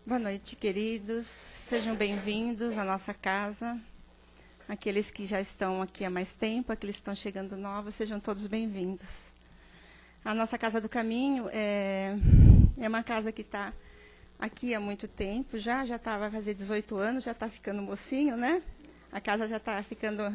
Boa noite, queridos. Sejam bem-vindos à nossa casa. Aqueles que já estão aqui há mais tempo, aqueles que estão chegando novos, sejam todos bem-vindos. A nossa Casa do Caminho é uma casa que está aqui há muito tempo, já vai fazer 18 anos, já está ficando mocinho, né? A casa já está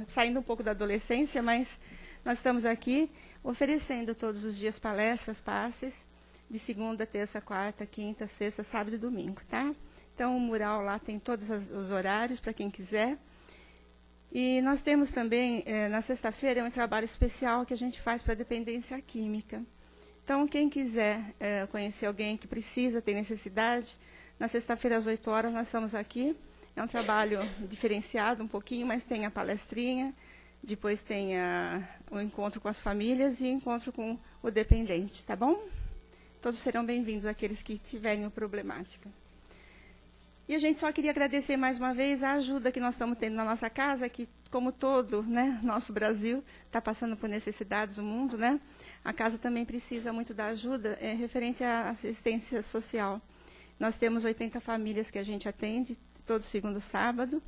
saindo um pouco da adolescência, mas nós estamos aqui oferecendo todos os dias palestras, passes, de segunda, terça, quarta, quinta, sexta, sábado e domingo, tá? Então, o mural lá tem todos os horários para quem quiser. E nós temos também, na sexta-feira, um trabalho especial que a gente faz para dependência química. Então, quem quiser conhecer alguém que precisa, tem necessidade, na sexta-feira, às 8 horas, nós estamos aqui. É um trabalho diferenciado um pouquinho, mas tem a palestrinha, depois tem o encontro com as famílias e o encontro com o dependente, tá bom? Todos serão bem-vindos, aqueles que tiverem problemática. E a gente só queria agradecer mais uma vez a ajuda que nós estamos tendo na nossa casa, que, como todo, né, nosso Brasil está passando por necessidades, o mundo, né? A casa também precisa muito da ajuda referente à assistência social. Nós temos 80 famílias que a gente atende, todo segundo sábado,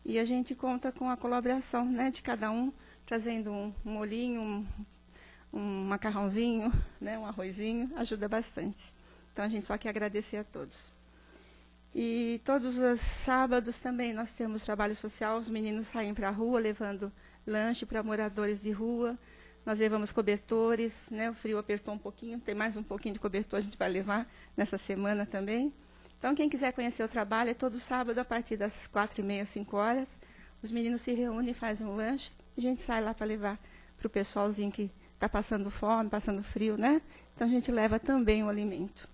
e a gente conta com a colaboração, né, de cada um, trazendo um molhinho, um macarrãozinho, né, um arrozinho, ajuda bastante. Então, a gente só quer agradecer a todos. E todos os sábados também nós temos trabalho social, os meninos saem para a rua levando lanche para moradores de rua, nós levamos cobertores, né, o frio apertou um pouquinho, tem mais um pouquinho de cobertor, a gente vai levar nessa semana também. Então, quem quiser conhecer o trabalho, é todo sábado, a partir das 4h30, 5 horas, os meninos se reúnem, fazem um lanche, e a gente sai lá para levar para o pessoalzinho que está passando fome, passando frio, né? Então, a gente leva também o alimento.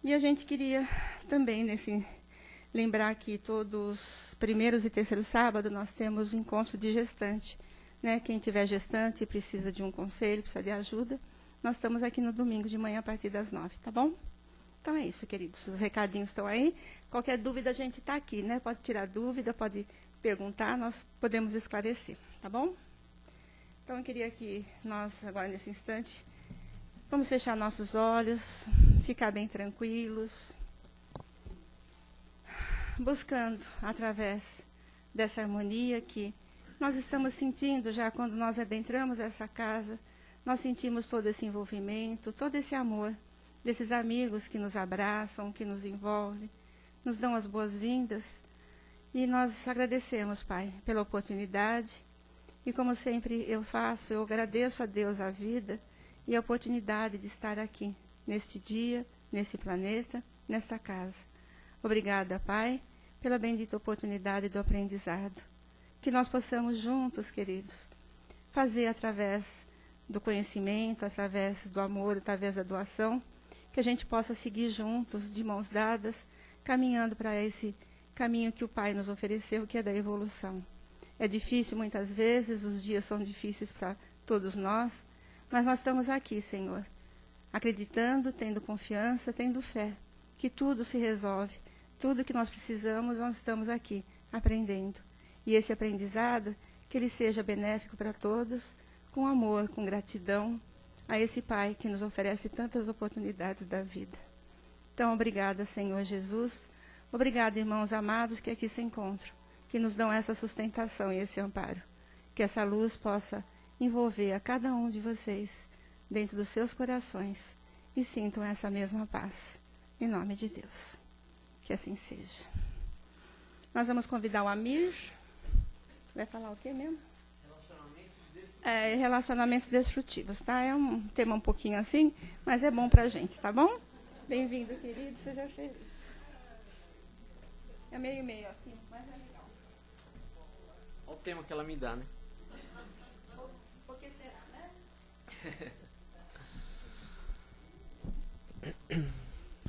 E a gente queria também, lembrar que todos os primeiros e terceiros sábados nós temos o encontro de gestante, né? Quem tiver gestante e precisa de um conselho, precisa de ajuda, nós estamos aqui no domingo de manhã a partir das 9h, tá bom? Então é isso, queridos. Os recadinhos estão aí. Qualquer dúvida a gente está aqui, né? Pode tirar dúvida, pode perguntar, nós podemos esclarecer, tá bom? Então, eu queria que nós, agora nesse instante, vamos fechar nossos olhos, ficar bem tranquilos, buscando, através dessa harmonia que nós estamos sentindo já quando nós adentramos essa casa, nós sentimos todo esse envolvimento, todo esse amor desses amigos que nos abraçam, que nos envolvem, nos dão as boas-vindas, e nós agradecemos, Pai, pela oportunidade. E como sempre eu faço, eu agradeço a Deus a vida e a oportunidade de estar aqui, neste dia, nesse planeta, nesta casa. Obrigada, Pai, pela bendita oportunidade do aprendizado. Que nós possamos juntos, queridos, fazer através do conhecimento, através do amor, através da doação, que a gente possa seguir juntos, de mãos dadas, caminhando para esse caminho que o Pai nos ofereceu, que é da evolução. É difícil muitas vezes, os dias são difíceis para todos nós, mas nós estamos aqui, Senhor, acreditando, tendo confiança, tendo fé, que tudo se resolve, tudo que nós precisamos, nós estamos aqui, aprendendo. E esse aprendizado, que ele seja benéfico para todos, com amor, com gratidão, a esse Pai que nos oferece tantas oportunidades da vida. Então, obrigada, Senhor Jesus. Obrigada, irmãos amados que aqui se encontram, que nos dão essa sustentação e esse amparo. Que essa luz possa envolver a cada um de vocês dentro dos seus corações e sintam essa mesma paz. Em nome de Deus. Que assim seja. Nós vamos convidar o Amir. Vai falar o quê mesmo? Relacionamentos destrutivos, tá? É um tema um pouquinho assim, mas é bom pra gente, tá bom? Bem-vindo, querido. Seja feliz. É meio assim, mas é legal. Olha o tema que ela me dá, né? Por que será, né?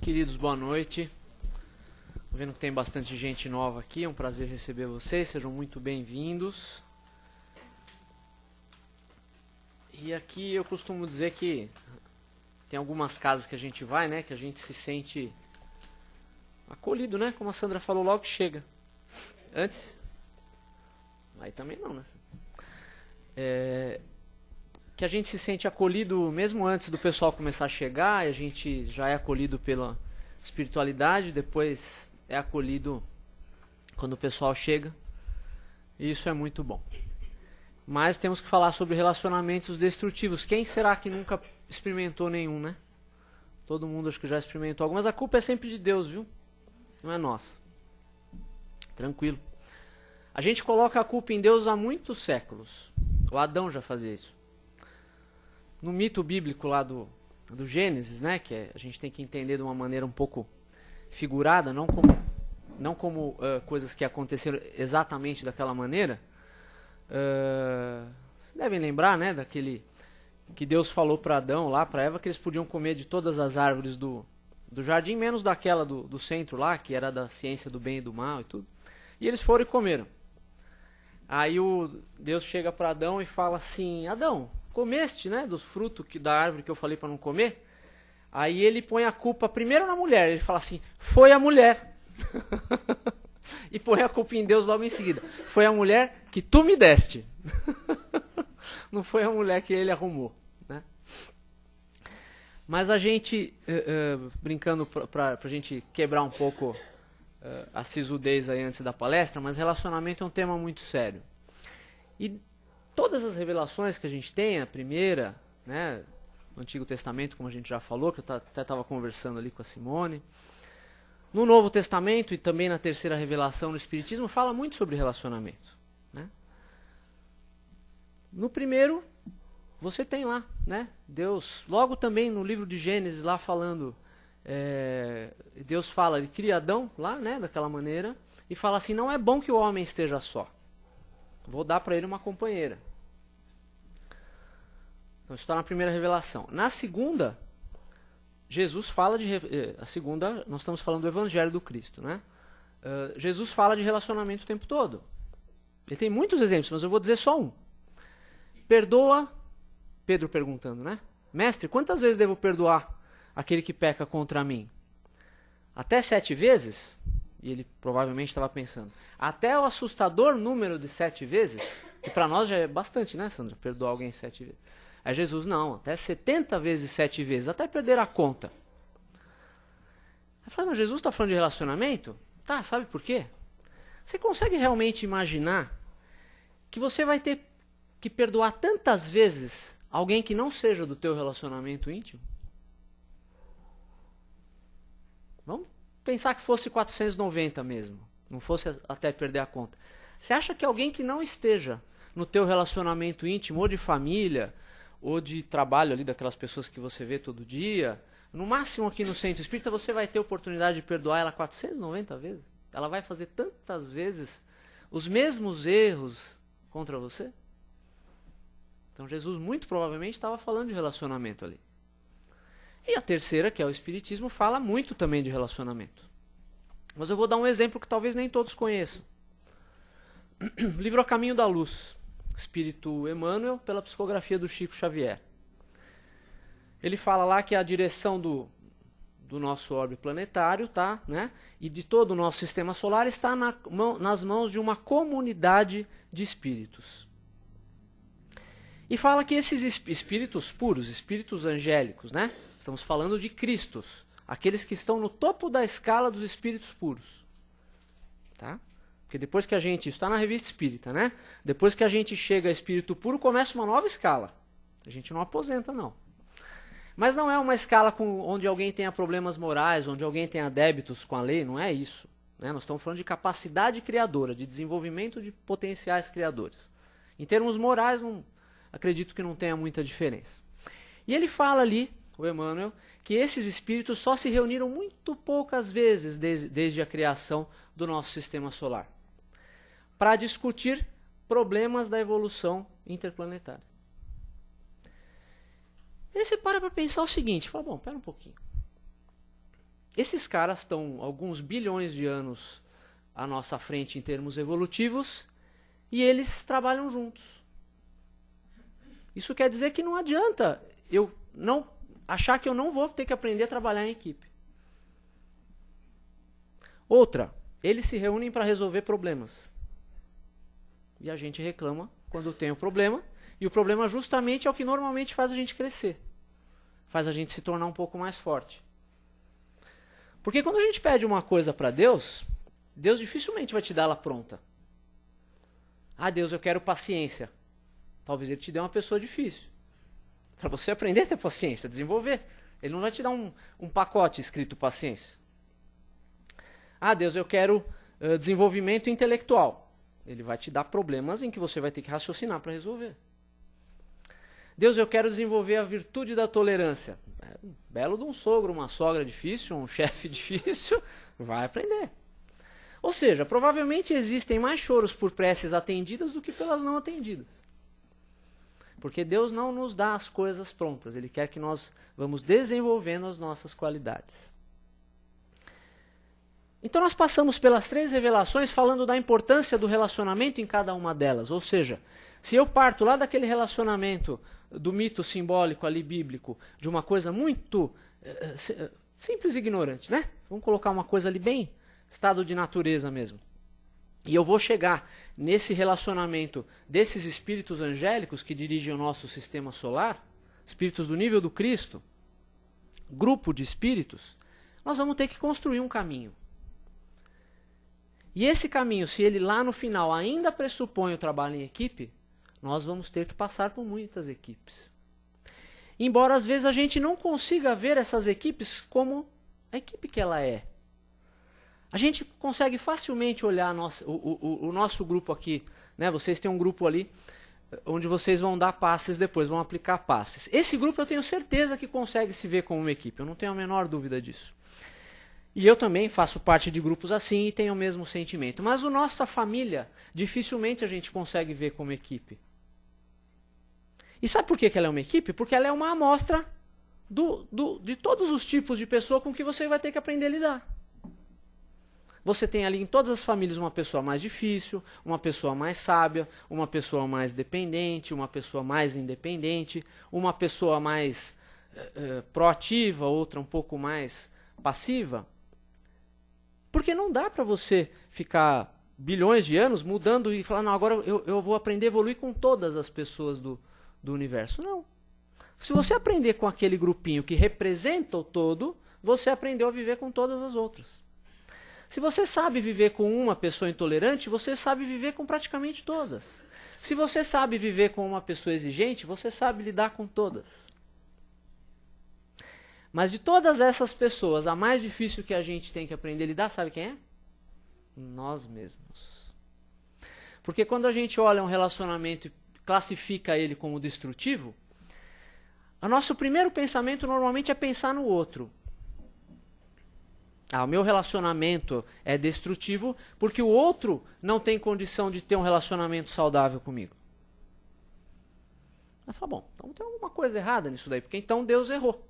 Queridos, boa noite. Tô vendo que tem bastante gente nova aqui. É um prazer receber vocês. Sejam muito bem-vindos. E aqui eu costumo dizer que tem algumas casas que a gente vai, né? Que a gente se sente acolhido, né? Como a Sandra falou logo que chega. Antes... Aí também não, né? Que a gente se sente acolhido mesmo antes do pessoal começar a chegar. A gente já é acolhido espiritualidade, depois é acolhido quando o pessoal chega. E isso é muito bom. Mas temos que falar sobre relacionamentos destrutivos. Quem será que nunca experimentou nenhum, né? Todo mundo acho que já experimentou algum, mas a culpa é sempre de Deus, viu? Não é nossa. Tranquilo. A gente coloca a culpa em Deus há muitos séculos. O Adão já fazia isso. No mito bíblico lá do Gênesis, né, que a gente tem que entender de uma maneira um pouco figurada, não como coisas que aconteceram exatamente daquela maneira. Vocês devem lembrar, né, daquele que Deus falou para Adão, lá para Eva, que eles podiam comer de todas as árvores do jardim, menos daquela do centro lá, que era da ciência do bem e do mal e tudo. E eles foram e comeram. Aí Deus chega para Adão e fala assim: Adão, comeste, né, dos frutos da árvore que eu falei para não comer? Aí ele põe a culpa primeiro na mulher. Ele fala assim: foi a mulher. E põe a culpa em Deus logo em seguida. Foi a mulher que tu me deste. Não foi a mulher que ele arrumou, né? Mas a gente, brincando para a gente quebrar um pouco a sisudez aí antes da palestra, mas relacionamento é um tema muito sério. E todas as revelações que a gente tem, a primeira, né, no Antigo Testamento, como a gente já falou, que eu até estava conversando ali com a Simone, no Novo Testamento e também na terceira revelação no Espiritismo, fala muito sobre relacionamento, né? No primeiro, você tem lá, né, Deus, logo também no livro de Gênesis, lá falando, Deus fala, ele cria Adão lá, né, daquela maneira, e fala assim: não é bom que o homem esteja só, vou dar para ele uma companheira. Então isso está na primeira revelação. Na segunda, Jesus fala a segunda, nós estamos falando do Evangelho do Cristo, né? Jesus fala de relacionamento o tempo todo. Ele tem muitos exemplos, mas eu vou dizer só um. Perdoa, Pedro perguntando, né? Mestre, quantas vezes devo perdoar aquele que peca contra mim? Até 7 vezes? E ele provavelmente estava pensando, até o assustador número de 7 vezes, que para nós já é bastante, né, Sandra? Perdoar alguém 7 vezes. Aí Jesus, não, até 70 vezes 7 vezes, até perder a conta. Eu falei, mas Jesus está falando de relacionamento? Tá, sabe por quê? Você consegue realmente imaginar que você vai ter que perdoar tantas vezes alguém que não seja do teu relacionamento íntimo? Vamos pensar que fosse 490 mesmo, não fosse até perder a conta. Você acha que alguém que não esteja no teu relacionamento íntimo, ou de família, ou de trabalho ali, daquelas pessoas que você vê todo dia, no máximo aqui no Centro Espírita, você vai ter oportunidade de perdoar ela 490 vezes? Ela vai fazer tantas vezes os mesmos erros contra você? Então Jesus muito provavelmente estava falando de relacionamento ali. E a terceira, que é o Espiritismo, fala muito também de relacionamento. Mas eu vou dar um exemplo que talvez nem todos conheçam. Livro A Caminho da Luz, Espírito Emmanuel, pela psicografia do Chico Xavier. Ele fala lá que a direção do nosso orbe planetário, tá, né, e de todo o nosso sistema solar está nas mãos de uma comunidade de espíritos. E fala que esses espíritos puros, espíritos angélicos, né, estamos falando de Cristos, aqueles que estão no topo da escala dos espíritos puros. Tá? Porque depois que a gente, isso está na Revista Espírita, né? Depois que a gente chega a espírito puro, começa uma nova escala. A gente não aposenta, não. Mas não é uma escala onde alguém tenha problemas morais, onde alguém tenha débitos com a lei, não é isso. Né? Nós estamos falando de capacidade criadora, de desenvolvimento de potenciais criadores. Em termos morais, acredito que não tenha muita diferença. E ele fala ali, o Emmanuel, que esses espíritos só se reuniram muito poucas vezes desde a criação do nosso sistema solar, para discutir problemas da evolução interplanetária. Aí você para pensar o seguinte, fala, bom, pera um pouquinho. Esses caras estão alguns bilhões de anos à nossa frente em termos evolutivos e eles trabalham juntos. Isso quer dizer que não adianta eu não achar que eu não vou ter que aprender a trabalhar em equipe. Outra, eles se reúnem para resolver problemas. E a gente reclama quando tem um problema, e o problema justamente é o que normalmente faz a gente crescer. Faz a gente se tornar um pouco mais forte. Porque quando a gente pede uma coisa para Deus, Deus dificilmente vai te dar ela pronta. Ah, Deus, eu quero paciência. Talvez Ele te dê uma pessoa difícil. Para você aprender a ter paciência, desenvolver. Ele não vai te dar um pacote escrito paciência. Ah, Deus, eu quero desenvolvimento intelectual. Ele vai te dar problemas em que você vai ter que raciocinar para resolver. Deus, eu quero desenvolver a virtude da tolerância. Belo de um sogro, uma sogra difícil, um chefe difícil, vai aprender. Ou seja, provavelmente existem mais choros por preces atendidas do que pelas não atendidas. Porque Deus não nos dá as coisas prontas, Ele quer que nós vamos desenvolvendo as nossas qualidades. Então nós passamos pelas 3 revelações falando da importância do relacionamento em cada uma delas. Ou seja, se eu parto lá daquele relacionamento do mito simbólico ali bíblico, de uma coisa muito simples e ignorante, né? Vamos colocar uma coisa ali bem estado de natureza mesmo. E eu vou chegar nesse relacionamento desses espíritos angélicos que dirigem o nosso sistema solar, espíritos do nível do Cristo, grupo de espíritos, nós vamos ter que construir um caminho. E esse caminho, se ele lá no final ainda pressupõe o trabalho em equipe, nós vamos ter que passar por muitas equipes. Embora às vezes a gente não consiga ver essas equipes como a equipe que ela é. A gente consegue facilmente olhar o nosso grupo aqui, né? Vocês têm um grupo ali onde vocês vão dar passes depois, vão aplicar passes. Esse grupo eu tenho certeza que consegue se ver como uma equipe, eu não tenho a menor dúvida disso. E eu também faço parte de grupos assim e tenho o mesmo sentimento. Mas a nossa família, dificilmente a gente consegue ver como equipe. E sabe por que ela é uma equipe? Porque ela é uma amostra de todos os tipos de pessoa com que você vai ter que aprender a lidar. Você tem ali em todas as famílias uma pessoa mais difícil, uma pessoa mais sábia, uma pessoa mais dependente, uma pessoa mais independente, uma pessoa mais proativa, outra um pouco mais passiva. Porque não dá para você ficar bilhões de anos mudando e falar, não, agora eu vou aprender a evoluir com todas as pessoas do universo. Não. Se você aprender com aquele grupinho que representa o todo, você aprendeu a viver com todas as outras. Se você sabe viver com uma pessoa intolerante, você sabe viver com praticamente todas. Se você sabe viver com uma pessoa exigente, você sabe lidar com todas. Mas de todas essas pessoas, a mais difícil que a gente tem que aprender a lidar, sabe quem é? Nós mesmos. Porque quando a gente olha um relacionamento e classifica ele como destrutivo, o nosso primeiro pensamento normalmente é pensar no outro. O meu relacionamento é destrutivo porque o outro não tem condição de ter um relacionamento saudável comigo. Vai falar, bom, então tem alguma coisa errada nisso daí, porque então Deus errou.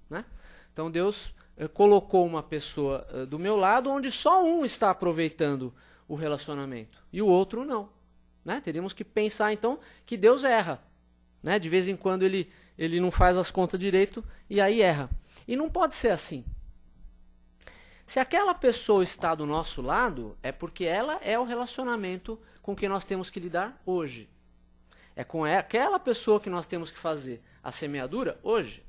Né? Então Deus colocou uma pessoa do meu lado onde só um está aproveitando o relacionamento e o outro não. Né? Teríamos que pensar então que Deus erra. Né? De vez em quando ele não faz as contas direito e aí erra. E não pode ser assim. Se aquela pessoa está do nosso lado, é porque ela é o relacionamento com que nós temos que lidar hoje. É com aquela pessoa que nós temos que fazer a semeadura hoje.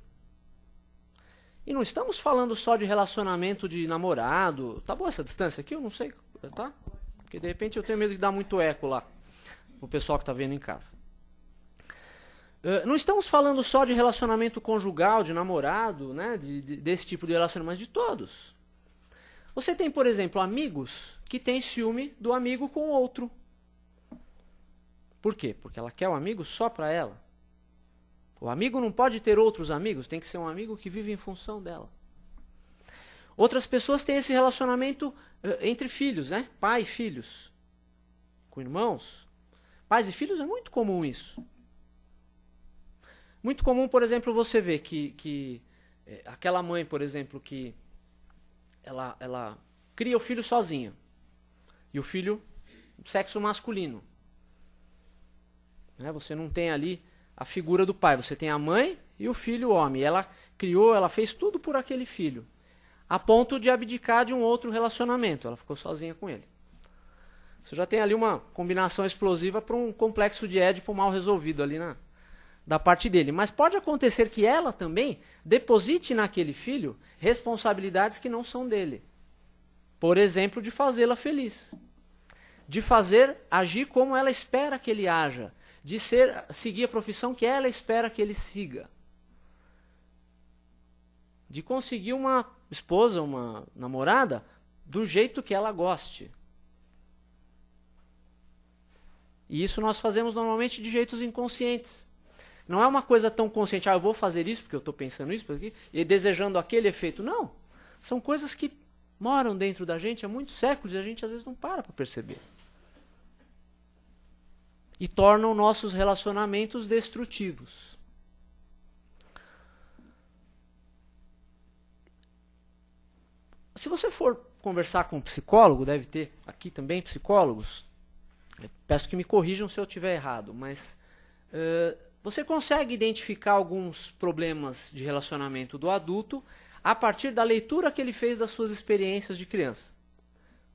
E não estamos falando só de relacionamento de namorado. Tá boa essa distância aqui? Eu não sei, tá? Porque de repente eu tenho medo de dar muito eco lá, o pessoal que está vendo em casa. Não estamos falando só de relacionamento conjugal, de namorado, né? Desse tipo de relacionamento, mas de todos. Você tem, por exemplo, amigos que têm ciúme do amigo com o outro. Por quê? Porque ela quer o amigo só para ela. O amigo não pode ter outros amigos, tem que ser um amigo que vive em função dela. Outras pessoas têm esse relacionamento entre filhos, né? Pai e filhos. Com irmãos. Pais e filhos é muito comum isso. Muito comum, por exemplo, você ver que aquela mãe, por exemplo, que ela cria o filho sozinha. E o filho, sexo masculino. Né? Você não tem ali a figura do pai. Você tem a mãe e o filho homem. Ela criou, ela fez tudo por aquele filho. A ponto de abdicar de um outro relacionamento. Ela ficou sozinha com ele. Você já tem ali uma combinação explosiva para um complexo de Édipo mal resolvido ali da parte dele. Mas pode acontecer que ela também deposite naquele filho responsabilidades que não são dele. Por exemplo, de fazê-la feliz. De fazer, agir como ela espera que ele haja. De seguir a profissão que ela espera que ele siga. De conseguir uma esposa, uma namorada, do jeito que ela goste. E isso nós fazemos normalmente de jeitos inconscientes. Não é uma coisa tão consciente, eu vou fazer isso porque eu estou pensando isso, porque, e desejando aquele efeito. Não. São coisas que moram dentro da gente há muitos séculos e a gente às vezes não para perceber. E tornam nossos relacionamentos destrutivos. Se você for conversar com um psicólogo, deve ter aqui também psicólogos, peço que me corrijam se eu estiver errado, mas você consegue identificar alguns problemas de relacionamento do adulto a partir da leitura que ele fez das suas experiências de criança.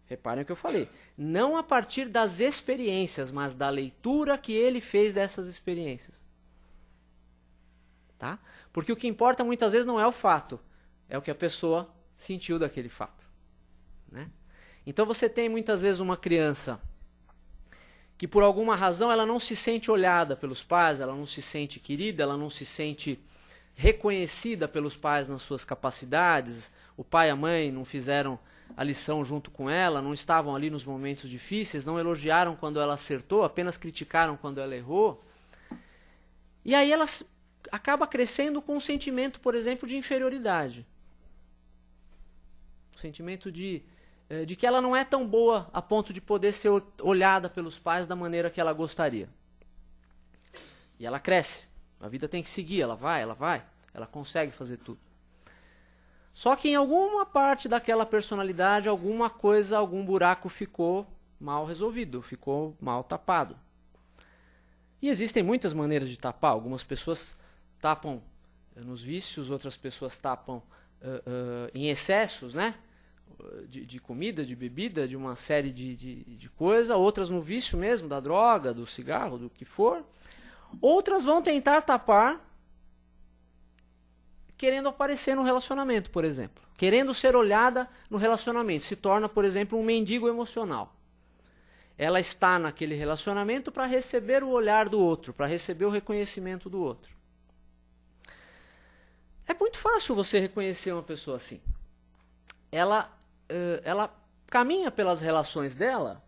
Reparem o que eu falei. Não a partir das experiências, mas da leitura que ele fez dessas experiências. Tá? Porque o que importa muitas vezes não é o fato, é o que a pessoa sentiu daquele fato. Né? Então você tem muitas vezes uma criança que por alguma razão ela não se sente olhada pelos pais, ela não se sente querida, ela não se sente reconhecida pelos pais nas suas capacidades, o pai e a mãe não fizeram a lição junto com ela, não estavam ali nos momentos difíceis, não elogiaram quando ela acertou, apenas criticaram quando ela errou. E aí ela acaba crescendo com um sentimento, por exemplo, de inferioridade. O sentimento de que ela não é tão boa a ponto de poder ser olhada pelos pais da maneira que ela gostaria. E ela cresce. A vida tem que seguir, ela vai, ela consegue fazer tudo. Só que em alguma parte daquela personalidade, alguma coisa, algum buraco ficou mal resolvido, ficou mal tapado. E existem muitas maneiras de tapar. Algumas pessoas tapam nos vícios, outras pessoas tapam em excessos, né? De comida, de bebida, de uma série de coisas, outras no vício mesmo, da droga, do cigarro, do que for. Outras vão tentar tapar querendo aparecer no relacionamento, por exemplo. Querendo ser olhada no relacionamento. Se torna, por exemplo, um mendigo emocional. Ela está naquele relacionamento para receber o olhar do outro, para receber o reconhecimento do outro. É muito fácil você reconhecer uma pessoa assim. Ela caminha pelas relações dela,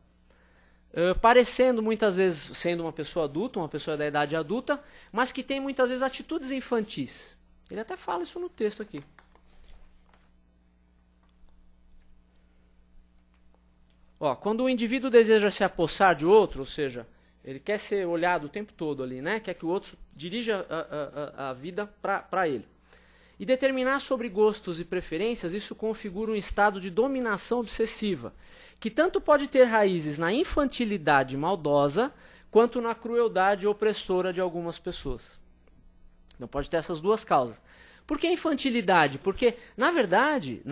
parecendo muitas vezes sendo uma pessoa adulta, uma pessoa da idade adulta, mas que tem muitas vezes atitudes infantis. Ele até fala isso no texto aqui. Ó, quando o indivíduo deseja se apossar de outro, ou seja, ele quer ser olhado o tempo todo ali, né? Quer que o outro dirija a vida para ele. E determinar sobre gostos e preferências, isso configura um estado de dominação obsessiva, que tanto pode ter raízes na infantilidade maldosa, quanto na crueldade opressora de algumas pessoas. Não pode ter essas duas causas. Por que infantilidade? Porque, na verdade,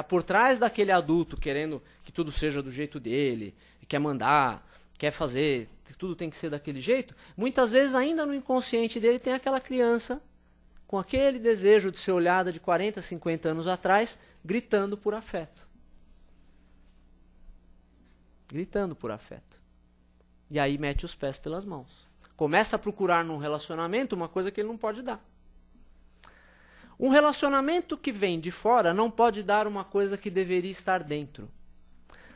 por trás daquele adulto querendo que tudo seja do jeito dele, quer mandar, quer fazer, tudo tem que ser daquele jeito, muitas vezes ainda no inconsciente dele tem aquela criança com aquele desejo de ser olhada de 40, 50 anos atrás, gritando por afeto. Gritando por afeto. E aí mete os pés pelas mãos. Começa a procurar num relacionamento uma coisa que ele não pode dar. Um relacionamento que vem de fora não pode dar uma coisa que deveria estar dentro.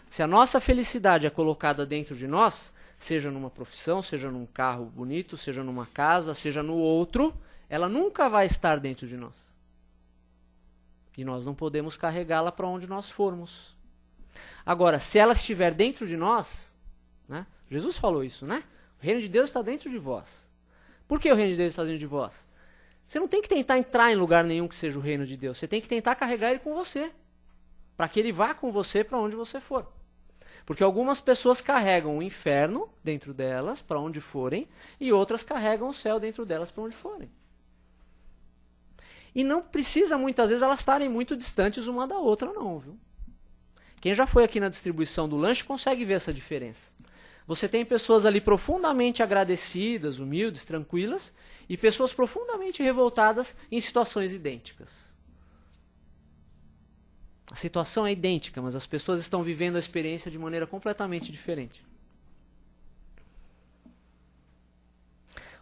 Se a nossa felicidade é colocada dentro de nós, seja numa profissão, seja num carro bonito, seja numa casa, seja no outro, ela nunca vai estar dentro de nós. E nós não podemos carregá-la para onde nós formos. Agora, se ela estiver dentro de nós, né? Jesus falou isso, né? O reino de Deus está dentro de vós. Por que o reino de Deus está dentro de vós? Você não tem que tentar entrar em lugar nenhum que seja o reino de Deus. Você tem que tentar carregar ele com você. Para que ele vá com você para onde você for. Porque algumas pessoas carregam o inferno dentro delas, para onde forem, e outras carregam o céu dentro delas, para onde forem. E não precisa muitas vezes elas estarem muito distantes uma da outra não, viu? Quem já foi aqui na distribuição do lanche consegue ver essa diferença. Você tem pessoas ali profundamente agradecidas, humildes, tranquilas, e pessoas profundamente revoltadas em situações idênticas. A situação é idêntica, mas as pessoas estão vivendo a experiência de maneira completamente diferente.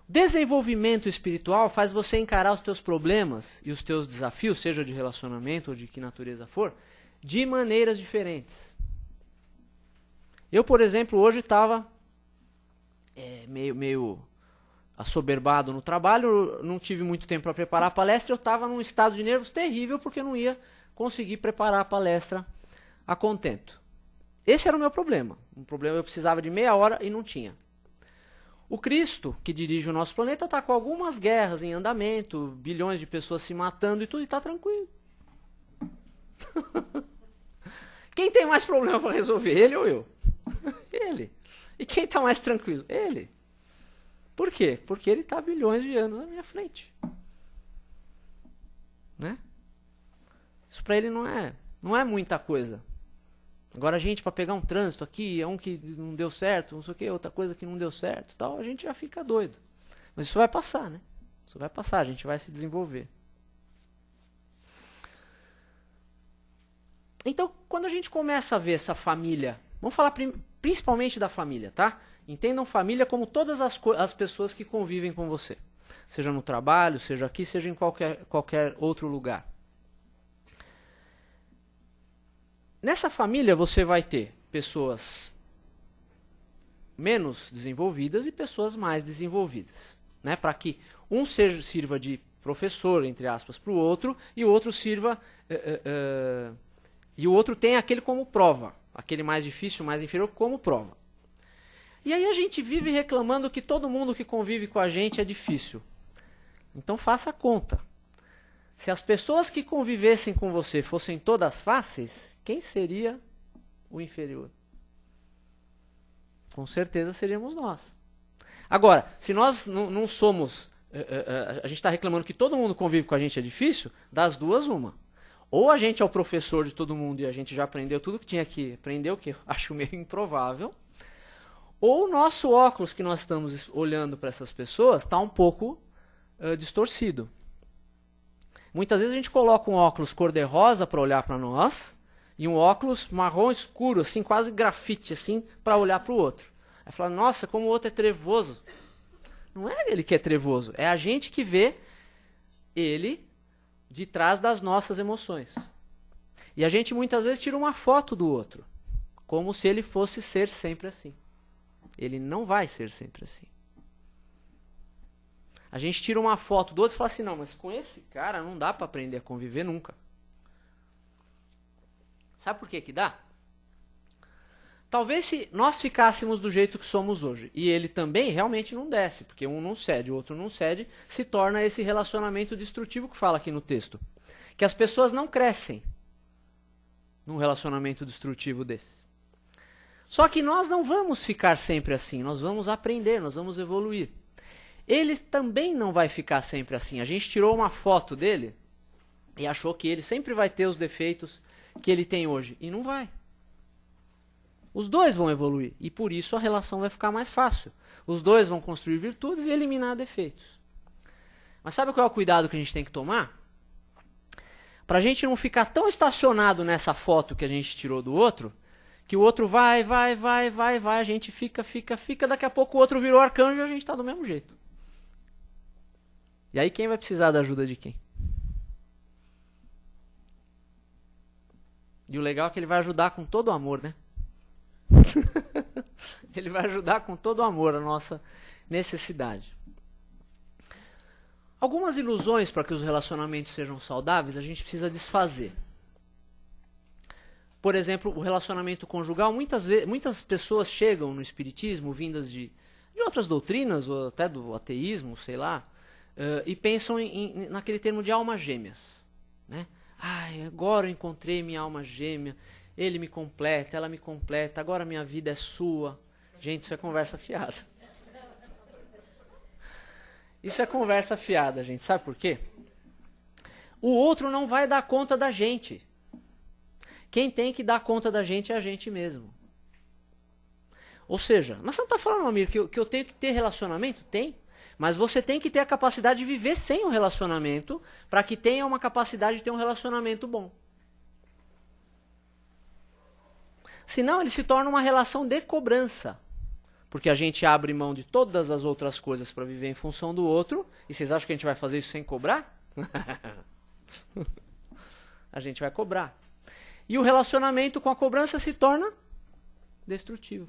O desenvolvimento espiritual faz você encarar os teus problemas e os teus desafios, seja de relacionamento ou de que natureza for, de maneiras diferentes. Eu, por exemplo, hoje estava meio assoberbado no trabalho, não tive muito tempo para preparar a palestra, eu estava num estado de nervos terrível porque eu não ia conseguir preparar a palestra a contento. Esse era o meu problema. Um problema, eu precisava de meia hora e não tinha. O Cristo, que dirige o nosso planeta, está com algumas guerras em andamento, bilhões de pessoas se matando e tudo, e está tranquilo. Quem tem mais problema para resolver, ele ou eu? Ele. E quem está mais tranquilo? Ele. Por quê? Porque ele está bilhões de anos à minha frente. Né? Isso para ele não é muita coisa. Agora a gente, para pegar um trânsito aqui, é um que não deu certo, não sei o que, outra coisa que não deu certo, tal, a gente já fica doido. Mas isso vai passar, né? Isso vai passar, a gente vai se desenvolver. Então, quando a gente começa a ver essa família, vamos falar principalmente da família, tá? Entendam família como todas as pessoas que convivem com você. Seja no trabalho, seja aqui, seja em qualquer outro lugar. Nessa família você vai ter pessoas menos desenvolvidas e pessoas mais desenvolvidas, né? Para que um sirva de professor, entre aspas, para o outro, e o outro sirva e o outro tem aquele como prova, aquele mais difícil, mais inferior, como prova. E aí a gente vive reclamando que todo mundo que convive com a gente é difícil. Então faça a conta. Se as pessoas que convivessem com você fossem todas fáceis, quem seria o inferior? Com certeza seríamos nós. Agora, se nós não somos... a gente está reclamando que todo mundo convive com a gente é difícil, das duas uma. Ou a gente é o professor de todo mundo e a gente já aprendeu tudo que tinha que aprender, o que eu acho meio improvável. Ou o nosso óculos que nós estamos olhando para essas pessoas está um pouco distorcido. Muitas vezes a gente coloca um óculos cor-de-rosa para olhar para nós e um óculos marrom escuro, assim, quase grafite, assim, para olhar para o outro. Aí fala, nossa, como o outro é trevoso. Não é ele que é trevoso, é a gente que vê ele de trás das nossas emoções. E a gente muitas vezes tira uma foto do outro, como se ele fosse ser sempre assim. Ele não vai ser sempre assim. A gente tira uma foto do outro e fala assim, não, mas com esse cara não dá para aprender a conviver nunca. Sabe por que dá? Talvez se nós ficássemos do jeito que somos hoje, e ele também realmente não desce, porque um não cede, o outro não cede, se torna esse relacionamento destrutivo que fala aqui no texto. Que as pessoas não crescem num relacionamento destrutivo desse. Só que nós não vamos ficar sempre assim, nós vamos aprender, nós vamos evoluir. Ele também não vai ficar sempre assim. A gente tirou uma foto dele e achou que ele sempre vai ter os defeitos que ele tem hoje. E não vai. Os dois vão evoluir e por isso a relação vai ficar mais fácil. Os dois vão construir virtudes e eliminar defeitos. Mas sabe qual é o cuidado que a gente tem que tomar? Para a gente não ficar tão estacionado nessa foto que a gente tirou do outro, que o outro vai, a gente fica, daqui a pouco o outro virou arcanjo e a gente está do mesmo jeito. E aí quem vai precisar da ajuda de quem? E o legal é que ele vai ajudar com todo o amor, né? Ele vai ajudar com todo o amor a nossa necessidade. Algumas ilusões para que os relacionamentos sejam saudáveis a gente precisa desfazer. Por exemplo, o relacionamento conjugal, muitas pessoas chegam no espiritismo vindas de outras doutrinas, ou até do ateísmo, sei lá, e pensam naquele termo de almas gêmeas. Né? Ai, agora eu encontrei minha alma gêmea, ele me completa, ela me completa, agora minha vida é sua. Gente, isso é conversa fiada. Isso é conversa fiada, gente. Sabe por quê? O outro não vai dar conta da gente. Quem tem que dar conta da gente é a gente mesmo. Ou seja, mas você não está falando, Amir, que eu tenho que ter relacionamento? Tem. Mas você tem que ter a capacidade de viver sem um relacionamento para que tenha uma capacidade de ter um relacionamento bom. Senão ele se torna uma relação de cobrança. Porque a gente abre mão de todas as outras coisas para viver em função do outro. E vocês acham que a gente vai fazer isso sem cobrar? A gente vai cobrar. E o relacionamento com a cobrança se torna destrutivo.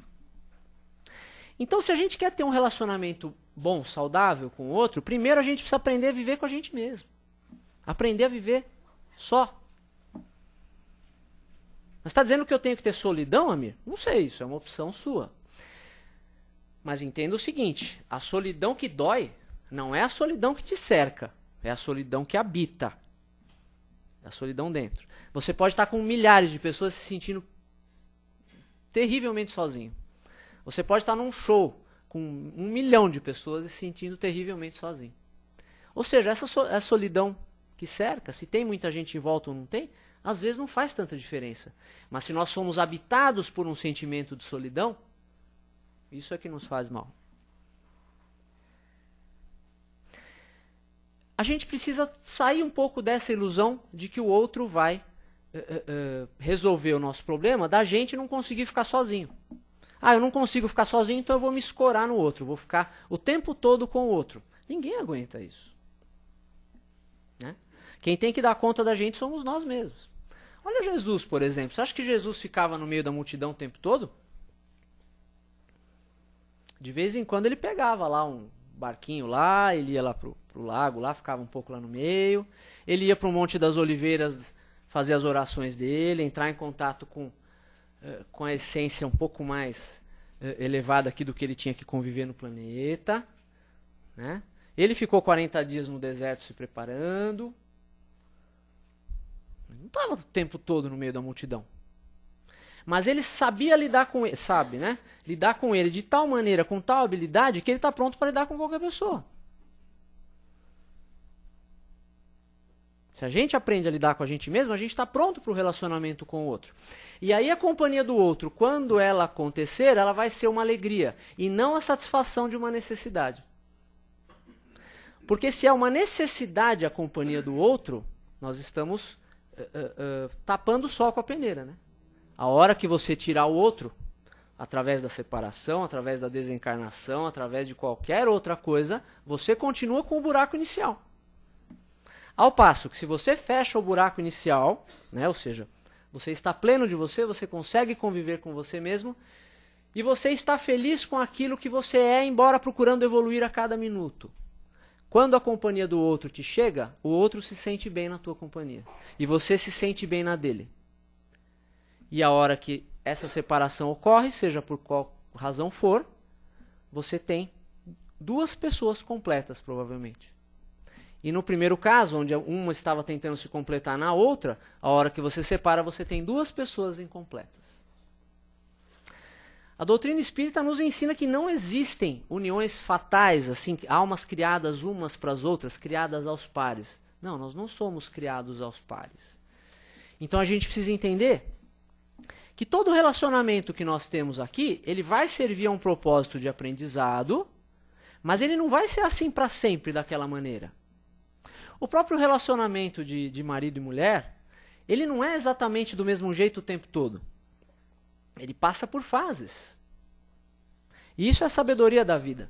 Então, se a gente quer ter um relacionamento bom, saudável com o outro, primeiro a gente precisa aprender a viver com a gente mesmo. Aprender a viver só. Mas está dizendo que eu tenho que ter solidão, Amir? Não sei, isso é uma opção sua. Mas entenda o seguinte, a solidão que dói não é a solidão que te cerca, é a solidão que habita. É a solidão dentro. Você pode estar com milhares de pessoas se sentindo terrivelmente sozinho. Você pode estar num show com 1 milhão de pessoas e se sentindo terrivelmente sozinho. Ou seja, essa solidão que cerca, se tem muita gente em volta ou não tem, às vezes não faz tanta diferença. Mas se nós somos habitados por um sentimento de solidão, isso é que nos faz mal. A gente precisa sair um pouco dessa ilusão de que o outro vai resolver o nosso problema, da gente não conseguir ficar sozinho. Eu não consigo ficar sozinho, então eu vou me escorar no outro, vou ficar o tempo todo com o outro. Ninguém aguenta isso. Né? Quem tem que dar conta da gente somos nós mesmos. Olha Jesus, por exemplo. Você acha que Jesus ficava no meio da multidão o tempo todo? De vez em quando ele pegava lá um barquinho lá, ele ia lá pro lago, lá ficava um pouco lá no meio. Ele ia para o Monte das Oliveiras fazer as orações dele, entrar em contato com a essência um pouco mais elevada aqui do que ele tinha que conviver no planeta. Né? Ele ficou 40 dias no deserto se preparando. Não estava o tempo todo no meio da multidão. Mas ele sabia lidar com ele, sabe, né? Lidar com ele de tal maneira, com tal habilidade, que ele está pronto para lidar com qualquer pessoa. Se a gente aprende a lidar com a gente mesmo, a gente está pronto para o relacionamento com o outro. E aí a companhia do outro, quando ela acontecer, ela vai ser uma alegria e não a satisfação de uma necessidade. Porque se é uma necessidade a companhia do outro, nós estamos tapando o sol com a peneira, né? A hora que você tirar o outro, através da separação, através da desencarnação, através de qualquer outra coisa, você continua com o buraco inicial. Ao passo que se você fecha o buraco inicial, né, ou seja, você está pleno de você, você consegue conviver com você mesmo, e você está feliz com aquilo que você é, embora procurando evoluir a cada minuto. Quando a companhia do outro te chega, o outro se sente bem na tua companhia. E você se sente bem na dele. E a hora que essa separação ocorre, seja por qual razão for, você tem 2 pessoas completas, provavelmente. E no primeiro caso, onde uma estava tentando se completar na outra, a hora que você separa, você tem 2 pessoas incompletas. A doutrina espírita nos ensina que não existem uniões fatais, assim, almas criadas umas para as outras, criadas aos pares. Não, nós não somos criados aos pares. Então a gente precisa entender que todo relacionamento que nós temos aqui, ele vai servir a um propósito de aprendizado, mas ele não vai ser assim para sempre daquela maneira. O próprio relacionamento de marido e mulher, ele não é exatamente do mesmo jeito o tempo todo. Ele passa por fases. E isso é a sabedoria da vida.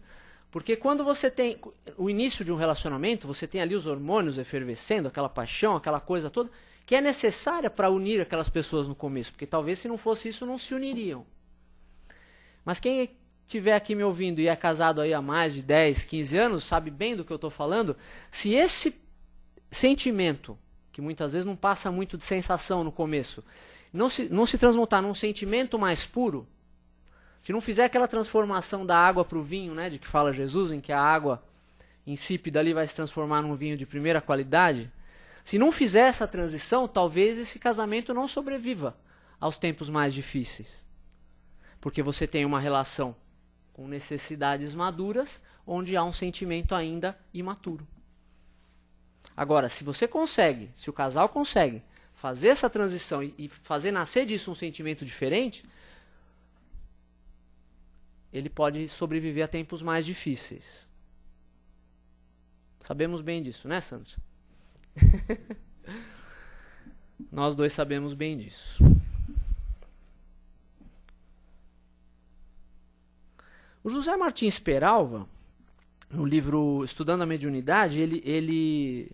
Porque quando você tem o início de um relacionamento, você tem ali os hormônios efervescendo, aquela paixão, aquela coisa toda, que é necessária para unir aquelas pessoas no começo, porque talvez se não fosse isso não se uniriam. Mas quem estiver aqui me ouvindo e é casado aí há mais de 10, 15 anos, sabe bem do que eu estou falando, se esse sentimento, que muitas vezes não passa muito de sensação no começo, não se transmutar num sentimento mais puro, se não fizer aquela transformação da água para o vinho, né, de que fala Jesus, em que a água insípida ali vai se transformar num vinho de primeira qualidade, se não fizer essa transição, talvez esse casamento não sobreviva aos tempos mais difíceis. Porque você tem uma relação com necessidades maduras, onde há um sentimento ainda imaturo. Agora, se você consegue, se o casal consegue fazer essa transição e fazer nascer disso um sentimento diferente, ele pode sobreviver a tempos mais difíceis. Sabemos bem disso, né, Sandra? Nós dois sabemos bem disso. O José Martins Peralva, no livro Estudando a Mediunidade, ele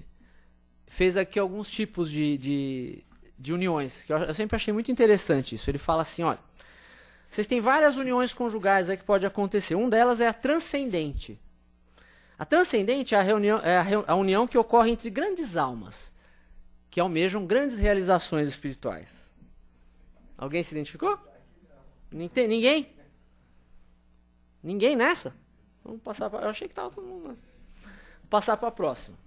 fez aqui alguns tipos de uniões, que eu sempre achei muito interessante isso. Ele fala assim, olha, vocês têm várias uniões conjugais aí que pode acontecer. Uma delas é a transcendente. A transcendente é a união que ocorre entre grandes almas, que almejam grandes realizações espirituais. Alguém se identificou? Ninguém? Ninguém nessa? Vamos passar para... Eu achei que estava todo mundo... Vou passar para a próxima.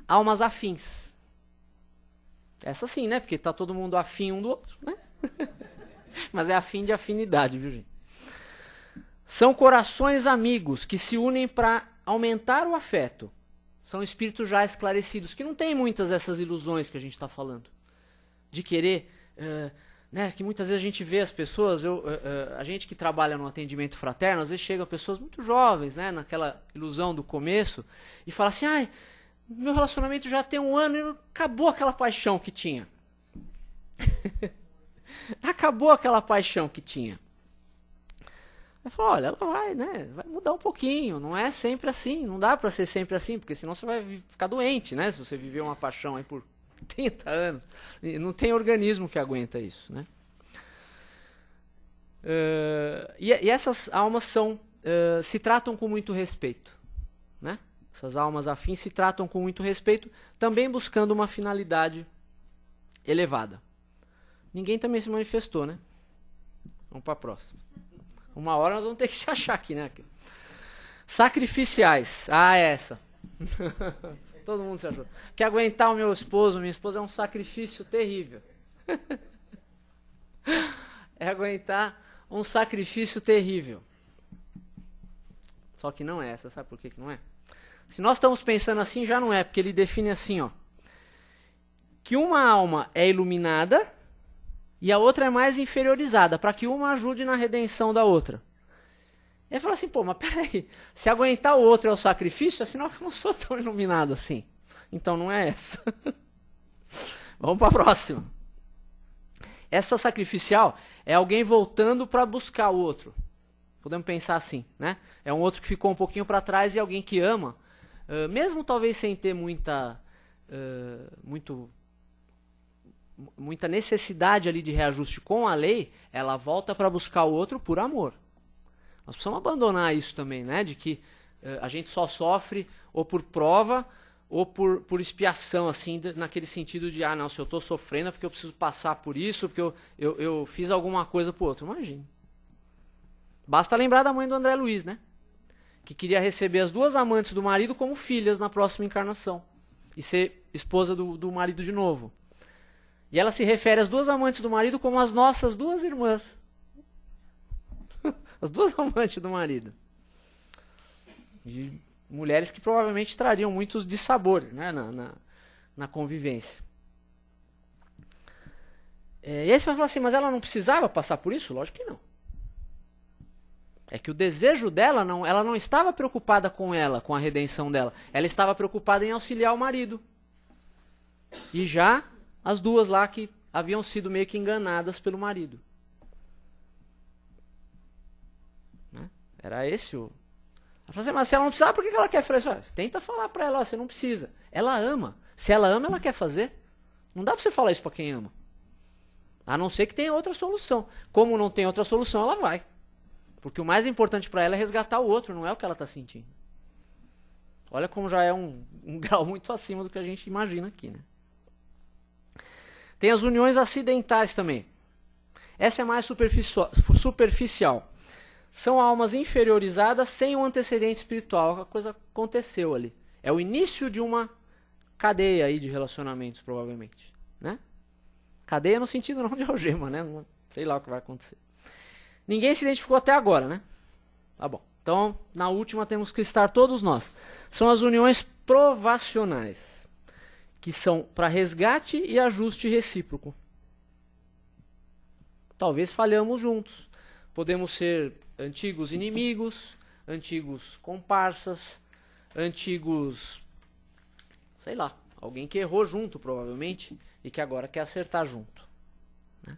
Almas afins. Essa sim, né? Porque está todo mundo afim um do outro, né? Mas é afim de afinidade, viu, gente? São corações amigos que se unem para aumentar o afeto. São espíritos já esclarecidos, que não têm muitas dessas ilusões que a gente está falando. De querer... né, que muitas vezes a gente vê as pessoas, a gente que trabalha no atendimento fraterno, às vezes chegam pessoas muito jovens, né, naquela ilusão do começo, e fala assim, ai, meu relacionamento já tem 1 ano e acabou aquela paixão que tinha. Acabou aquela paixão que tinha. Eu falo, olha, ela vai mudar um pouquinho, não é sempre assim, não dá para ser sempre assim, porque senão você vai ficar doente, né, se você viver uma paixão aí por 30 anos, não tem organismo que aguenta isso, né? E essas almas se tratam com muito respeito, né? Essas almas afins se tratam com muito respeito, também buscando uma finalidade elevada. Ninguém também se manifestou, né? Vamos para a próxima. 1 hora nós vamos ter que se achar aqui, né? Sacrificiais. Essa. Todo mundo se achou. Que aguentar o meu esposo, minha esposa é um sacrifício terrível. É aguentar um sacrifício terrível. Só que não é essa, sabe por que não é? Se nós estamos pensando assim, já não é, porque ele define assim, ó, que uma alma é iluminada e a outra é mais inferiorizada, para que uma ajude na redenção da outra. Ele fala assim, pô, mas peraí, se aguentar o outro é o sacrifício, é sinal que eu não sou tão iluminado assim. Então não é essa. Vamos para a próxima. Essa sacrificial é alguém voltando para buscar o outro. Podemos pensar assim, né? É um outro que ficou um pouquinho para trás e alguém que ama, mesmo talvez sem ter muita necessidade ali de reajuste com a lei, ela volta para buscar o outro por amor. Nós precisamos abandonar isso também, né? De que a gente só sofre ou por prova ou por expiação, assim, naquele sentido de, não, se eu estou sofrendo é porque eu preciso passar por isso, porque eu fiz alguma coisa pro outro. Imagina. Basta lembrar da mãe do André Luiz, né? Que queria receber as 2 amantes do marido como filhas na próxima encarnação. E ser esposa do marido de novo. E ela se refere às 2 amantes do marido como as nossas 2 irmãs. As 2 amantes do marido. E mulheres que provavelmente trariam muitos dissabores, né, na convivência. E aí você vai falar assim, mas ela não precisava passar por isso? Lógico que não. É que o desejo dela, ela não estava preocupada com ela, com a redenção dela. Ela estava preocupada em auxiliar o marido. E já as 2 lá que haviam sido meio que enganadas pelo marido. Né? Era esse o... Ela falou assim, mas se ela não precisar, por que ela quer fazer isso? Tenta falar para ela, você não precisa. Ela ama. Se ela ama, ela quer fazer. Não dá para você falar isso para quem ama. A não ser que tenha outra solução. Como não tem outra solução, ela vai. Porque o mais importante para ela é resgatar o outro, não é o que ela está sentindo. Olha como já é um grau muito acima do que a gente imagina aqui, né? Tem as uniões acidentais também. Essa é mais superficial. São almas inferiorizadas sem um antecedente espiritual. A coisa aconteceu ali. É o início de uma cadeia aí de relacionamentos, provavelmente. Né? Cadeia no sentido não de algema, né? Sei lá o que vai acontecer. Ninguém se identificou até agora, né? Tá bom. Então, na última temos que estar todos nós. São as uniões provacionais, que são para resgate e ajuste recíproco. Talvez falhamos juntos. Podemos ser antigos inimigos, antigos comparsas, antigos, sei lá, alguém que errou junto provavelmente e que agora quer acertar junto. Né?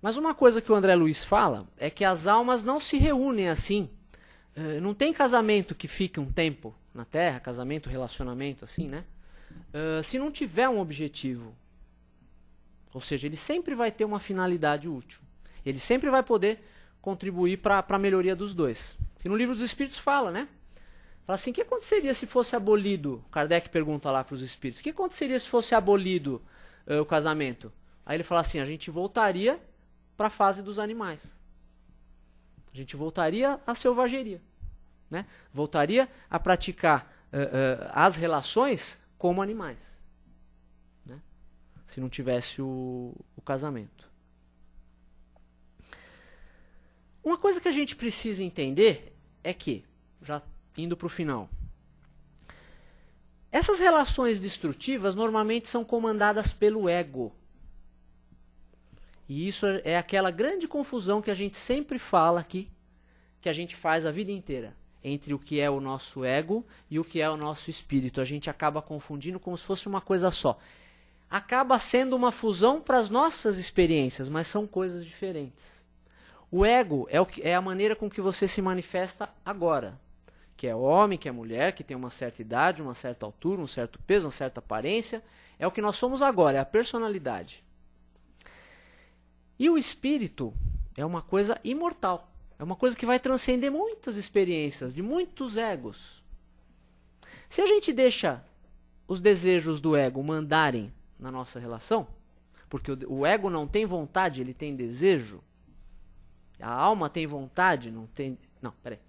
Mas uma coisa que o André Luiz fala é que as almas não se reúnem assim. Não tem casamento que fique um tempo na Terra, casamento, relacionamento assim, né? Se não tiver um objetivo. Ou seja, ele sempre vai ter uma finalidade útil. Ele sempre vai poder contribuir para a melhoria dos dois. E no Livro dos Espíritos fala, né? Fala assim, o que aconteceria se fosse abolido? Kardec pergunta lá para os espíritos, o que aconteceria se fosse abolido o casamento? Aí ele fala assim, a gente voltaria para a fase dos animais. A gente voltaria à selvageria. Né? Voltaria a praticar as relações como animais. Né? Se não tivesse o casamento. Uma coisa que a gente precisa entender é que, já indo para o final, essas relações destrutivas normalmente são comandadas pelo ego. E isso é aquela grande confusão que a gente sempre fala aqui, que a gente faz a vida inteira, entre o que é o nosso ego e o que é o nosso espírito. A gente acaba confundindo como se fosse uma coisa só. Acaba sendo uma fusão para as nossas experiências, mas são coisas diferentes. O ego é a maneira com que você se manifesta agora. Que é homem, que é mulher, que tem uma certa idade, uma certa altura, um certo peso, uma certa aparência. É o que nós somos agora, é a personalidade. E o espírito é uma coisa imortal. É uma coisa que vai transcender muitas experiências, de muitos egos. Se a gente deixa os desejos do ego mandarem na nossa relação, porque o ego não tem vontade, ele tem desejo. A alma tem vontade, não tem... Não, peraí.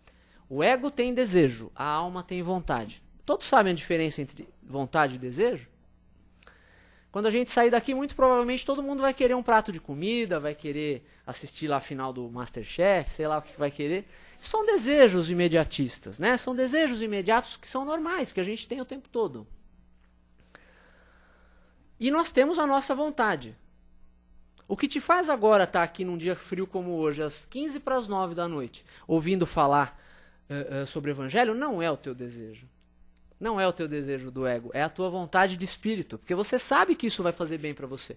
O ego tem desejo, a alma tem vontade. Todos sabem a diferença entre vontade e desejo? Quando a gente sair daqui, muito provavelmente todo mundo vai querer um prato de comida, vai querer assistir lá a final do MasterChef, sei lá o que vai querer. São desejos imediatistas, né? São desejos imediatos que são normais, que a gente tem o tempo todo. E nós temos a nossa vontade. O que te faz agora estar aqui num dia frio como hoje, às 15 para as 9 da noite, ouvindo falar sobre o Evangelho, não é o teu desejo. Não é o teu desejo do ego, é a tua vontade de espírito, porque você sabe que isso vai fazer bem para você.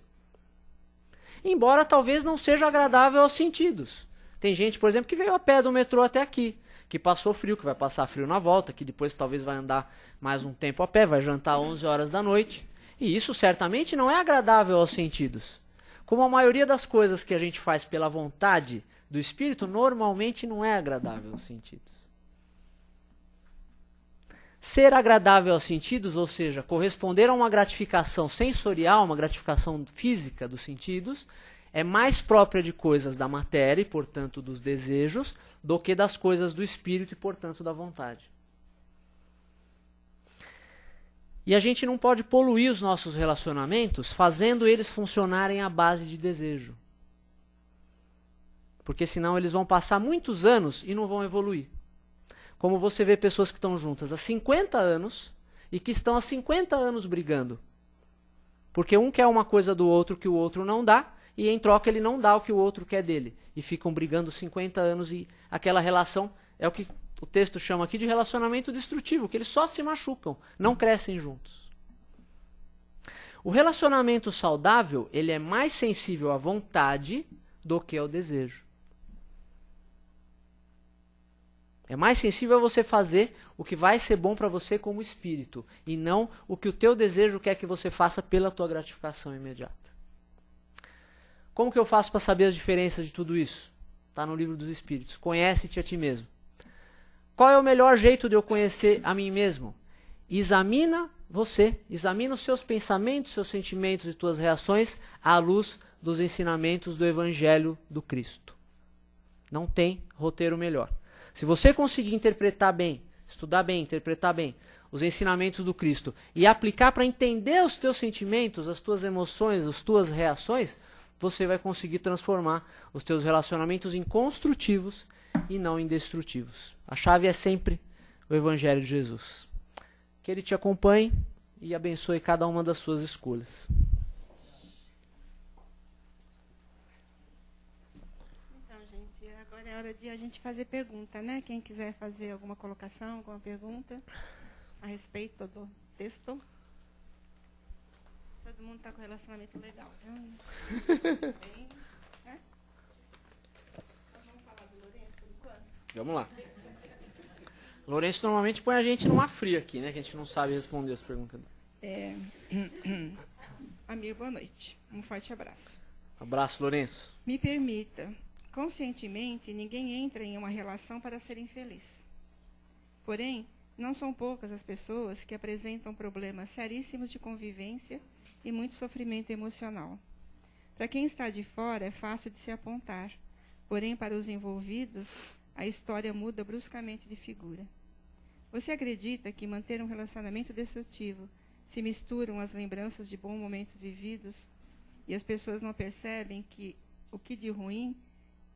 Embora talvez não seja agradável aos sentidos. Tem gente, por exemplo, que veio a pé do metrô até aqui, que passou frio, que vai passar frio na volta, que depois talvez vai andar mais um tempo a pé, vai jantar às 11 horas da noite. E isso certamente não é agradável aos sentidos. Como a maioria das coisas que a gente faz pela vontade do espírito, normalmente não é agradável aos sentidos. Ser agradável aos sentidos, ou seja, corresponder a uma gratificação sensorial, uma gratificação física dos sentidos, é mais própria de coisas da matéria e, portanto, dos desejos, do que das coisas do espírito e, portanto, da vontade. E a gente não pode poluir os nossos relacionamentos fazendo eles funcionarem à base de desejo. Porque senão eles vão passar muitos anos e não vão evoluir. Como você vê pessoas que estão juntas há 50 anos e que estão há 50 anos brigando. Porque um quer uma coisa do outro que o outro não dá, e em troca ele não dá o que o outro quer dele. E ficam brigando 50 anos e aquela relação é o que o texto chama aqui de relacionamento destrutivo, que eles só se machucam, não crescem juntos. O relacionamento saudável, ele é mais sensível à vontade do que ao desejo. É mais sensível a você fazer o que vai ser bom para você como espírito, e não o que o teu desejo quer que você faça pela tua gratificação imediata. Como que eu faço para saber as diferenças de tudo isso? Está no Livro dos Espíritos. Conhece-te a ti mesmo. Qual é o melhor jeito de eu conhecer a mim mesmo? Examina você, examina os seus pensamentos, seus sentimentos e tuas reações à luz dos ensinamentos do Evangelho do Cristo. Não tem roteiro melhor. Se você conseguir interpretar bem, estudar bem, interpretar bem os ensinamentos do Cristo e aplicar para entender os teus sentimentos, as tuas emoções, as tuas reações, você vai conseguir transformar os teus relacionamentos em construtivos e não em destrutivos. A chave é sempre o Evangelho de Jesus. Que Ele te acompanhe e abençoe cada uma das suas escolhas. Então, gente, Agora é hora de a gente fazer pergunta, né? Quem quiser fazer alguma colocação, alguma pergunta a respeito do texto. Todo mundo está com relacionamento legal, viu? Bem, né? Nós vamos falar do Lourenço por enquanto? Vamos lá. Lourenço normalmente põe a gente numa fria aqui, né? Que a gente não sabe responder as perguntas. Amir, boa noite. Um forte abraço. Abraço, Lourenço. Me permita, conscientemente, ninguém entra em uma relação para ser infeliz. Porém, não são poucas as pessoas que apresentam problemas seríssimos de convivência e muito sofrimento emocional. Para quem está de fora, é fácil de se apontar. Porém, para os envolvidos, a história muda bruscamente de figura. Você acredita que manter um relacionamento destrutivo se misturam as lembranças de bons momentos vividos e as pessoas não percebem que o que de ruim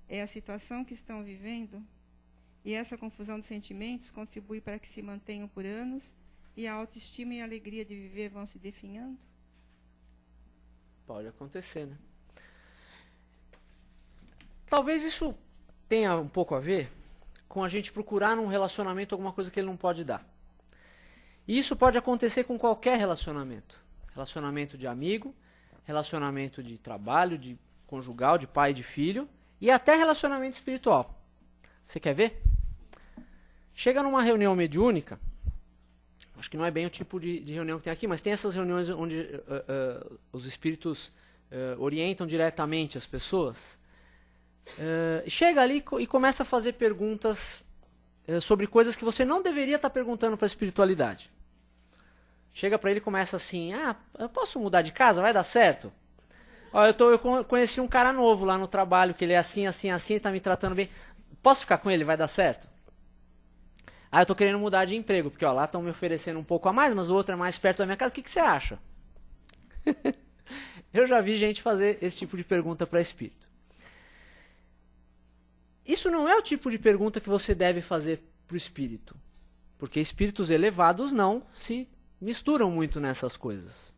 é a situação que estão vivendo? E essa confusão de sentimentos contribui para que se mantenham por anos e a autoestima e a alegria de viver vão se definhando? Pode acontecer, né? Talvez isso tenha um pouco a ver com a gente procurar num relacionamento alguma coisa que ele não pode dar. E isso pode acontecer com qualquer relacionamento. Relacionamento de amigo, relacionamento de trabalho, de conjugal, de pai e de filho, e até relacionamento espiritual. Você quer ver? Chega numa reunião mediúnica, acho que não é bem o tipo de reunião que tem aqui, mas tem essas reuniões onde os espíritos orientam diretamente as pessoas. Chega ali e começa a fazer perguntas sobre coisas que você não deveria estar perguntando para a espiritualidade. Chega para ele e começa assim: eu posso mudar de casa? Vai dar certo? Eu conheci um cara novo lá no trabalho, que ele é assim, assim, assim, está me tratando bem. Posso ficar com ele? Vai dar certo? Eu estou querendo mudar de emprego, porque lá estão me oferecendo um pouco a mais, mas o outro é mais perto da minha casa. O que você acha? Eu já vi gente fazer esse tipo de pergunta para espírito. Isso não é o tipo de pergunta que você deve fazer para o espírito, porque espíritos elevados não se misturam muito nessas coisas.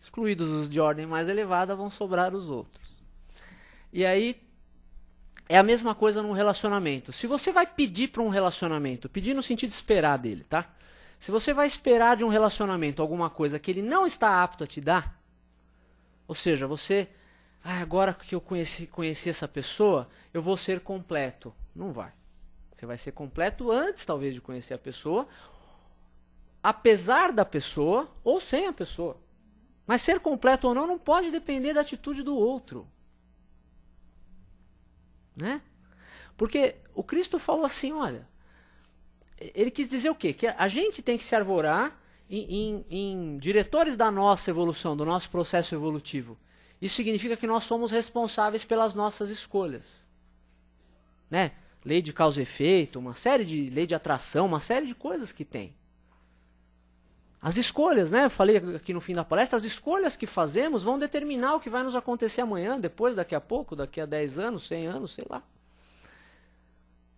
Excluídos os de ordem mais elevada, vão sobrar os outros. E aí, é a mesma coisa num relacionamento. Se você vai pedir para um relacionamento, pedir no sentido de esperar dele, tá? Se você vai esperar de um relacionamento alguma coisa que ele não está apto a te dar, ou seja, você, agora que eu conheci essa pessoa, eu vou ser completo. Não vai. Você vai ser completo antes, talvez, de conhecer a pessoa, apesar da pessoa ou sem a pessoa. Mas ser completo ou não pode depender da atitude do outro. Né? Porque o Cristo falou assim, olha, ele quis dizer o quê? Que a gente tem que se arvorar em diretores da nossa evolução, do nosso processo evolutivo. Isso significa que nós somos responsáveis pelas nossas escolhas. Né? Lei de causa e efeito, uma série de lei de atração, uma série de coisas que tem. As escolhas, né? Eu falei aqui no fim da palestra, as escolhas que fazemos vão determinar o que vai nos acontecer amanhã, depois, daqui a pouco, daqui a 10 anos, 100 anos, sei lá.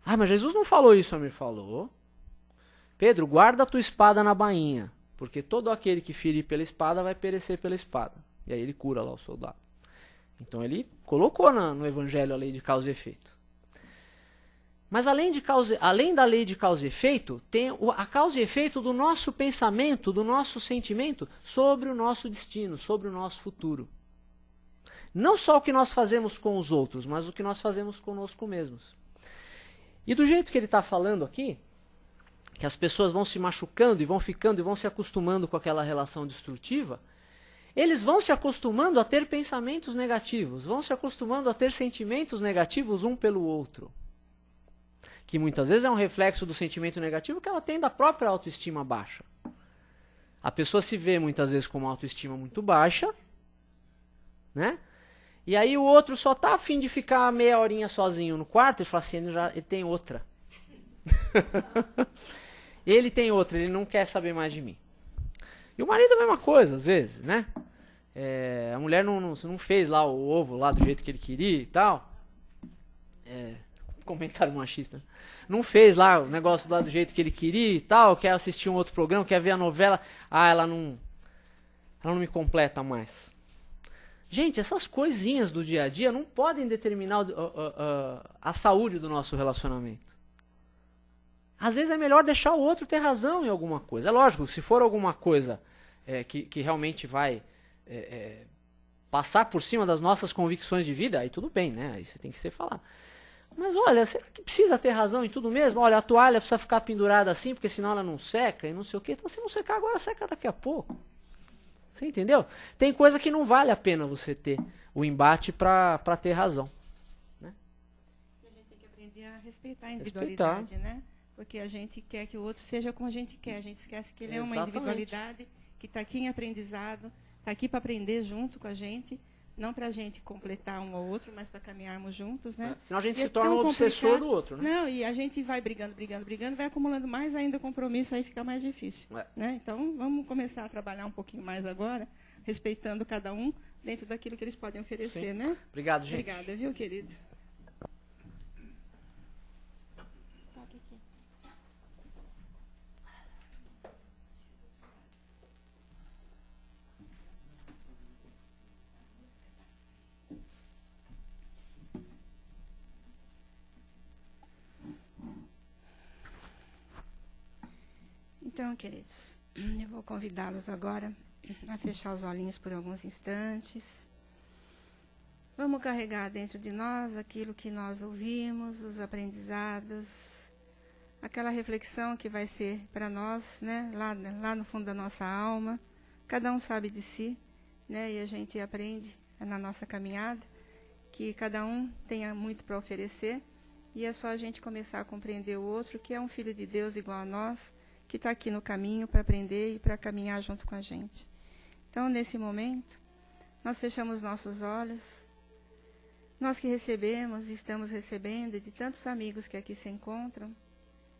Mas Jesus não falou isso, Amir falou. Pedro, guarda a tua espada na bainha, porque todo aquele que ferir pela espada vai perecer pela espada. E aí ele cura lá o soldado. Então ele colocou no evangelho a lei de causa e efeito. Mas além da lei de causa e efeito, tem a causa e efeito do nosso pensamento, do nosso sentimento sobre o nosso destino, sobre o nosso futuro. Não só o que nós fazemos com os outros, mas o que nós fazemos conosco mesmos. E do jeito que ele está falando aqui, que as pessoas vão se machucando e vão ficando e vão se acostumando com aquela relação destrutiva, eles vão se acostumando a ter pensamentos negativos, vão se acostumando a ter sentimentos negativos um pelo outro. Que muitas vezes é um reflexo do sentimento negativo que ela tem da própria autoestima baixa. A pessoa se vê muitas vezes com uma autoestima muito baixa, né? E aí o outro só está a fim de ficar meia horinha sozinho no quarto e fala assim, ele tem outra. Ele tem outra, ele não quer saber mais de mim. E o marido é a mesma coisa, às vezes, né? A mulher não fez lá o ovo lá do jeito que ele queria e tal. Comentário machista. Não fez lá o negócio lá do jeito que ele queria e tal, quer assistir um outro programa, quer ver a novela. Ela não me completa mais. Gente, essas coisinhas do dia a dia não podem determinar a saúde do nosso relacionamento. Às vezes é melhor deixar o outro ter razão em alguma coisa. É lógico, se for alguma coisa que realmente vai passar por cima das nossas convicções de vida, aí tudo bem, né? Aí você tem que ser falado. Mas olha, será que precisa ter razão em tudo mesmo? Olha, a toalha precisa ficar pendurada assim, porque senão ela não seca e não sei o quê. Então, se não secar agora, seca daqui a pouco. Você entendeu? Tem coisa que não vale a pena você ter o embate para ter razão. Né? E a gente tem que aprender a respeitar a individualidade, né? Porque a gente quer que o outro seja como a gente quer. A gente esquece que ele é uma individualidade que está aqui em aprendizado, está aqui para aprender junto com a gente. Não para a gente completar um ao outro, mas para caminharmos juntos, né? Senão a gente se torna um obsessor do outro, né? Não, e a gente vai brigando, vai acumulando mais ainda compromisso, aí fica mais difícil. Né? Então, vamos começar a trabalhar um pouquinho mais agora, respeitando cada um dentro daquilo que eles podem oferecer, Sim. né? Obrigado, gente. Obrigada, viu, querido? Então, queridos, eu vou convidá-los agora a fechar os olhinhos por alguns instantes. Vamos carregar dentro de nós aquilo que nós ouvimos, os aprendizados, aquela reflexão que vai ser para nós, né, lá no fundo da nossa alma. Cada um sabe de si, né, e a gente aprende na nossa caminhada que cada um tenha muito para oferecer, e é só a gente começar a compreender o outro, que é um filho de Deus igual a nós, que está aqui no caminho para aprender e para caminhar junto com a gente. Então, nesse momento, nós fechamos nossos olhos. Nós que recebemos e estamos recebendo, de tantos amigos que aqui se encontram,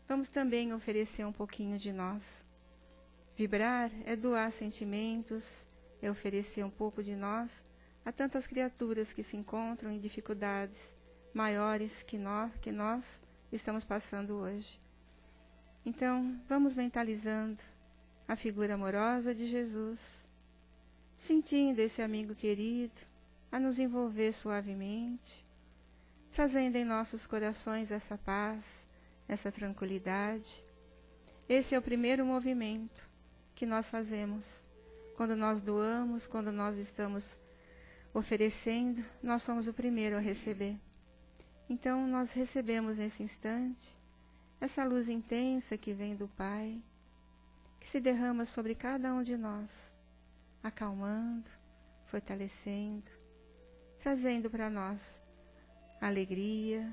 vamos também oferecer um pouquinho de nós. Vibrar é doar sentimentos, é oferecer um pouco de nós a tantas criaturas que se encontram em dificuldades maiores que nós estamos passando hoje. Então, vamos mentalizando a figura amorosa de Jesus, sentindo esse amigo querido a nos envolver suavemente, trazendo em nossos corações essa paz, essa tranquilidade. Esse é o primeiro movimento que nós fazemos. Quando nós doamos, quando nós estamos oferecendo, nós somos o primeiro a receber. Então, nós recebemos nesse instante essa luz intensa que vem do Pai, que se derrama sobre cada um de nós, acalmando, fortalecendo, trazendo para nós alegria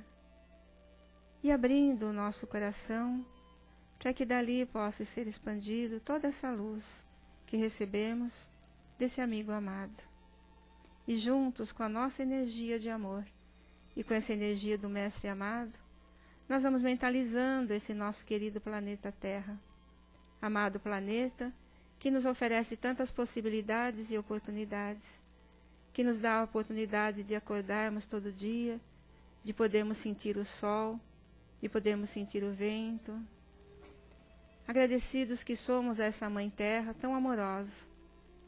e abrindo o nosso coração para que dali possa ser expandido toda essa luz que recebemos desse amigo amado. E juntos com a nossa energia de amor e com essa energia do Mestre amado, nós vamos mentalizando esse nosso querido planeta Terra, amado planeta, que nos oferece tantas possibilidades e oportunidades, que nos dá a oportunidade de acordarmos todo dia, de podermos sentir o sol, de podermos sentir o vento. Agradecidos que somos a essa Mãe Terra tão amorosa,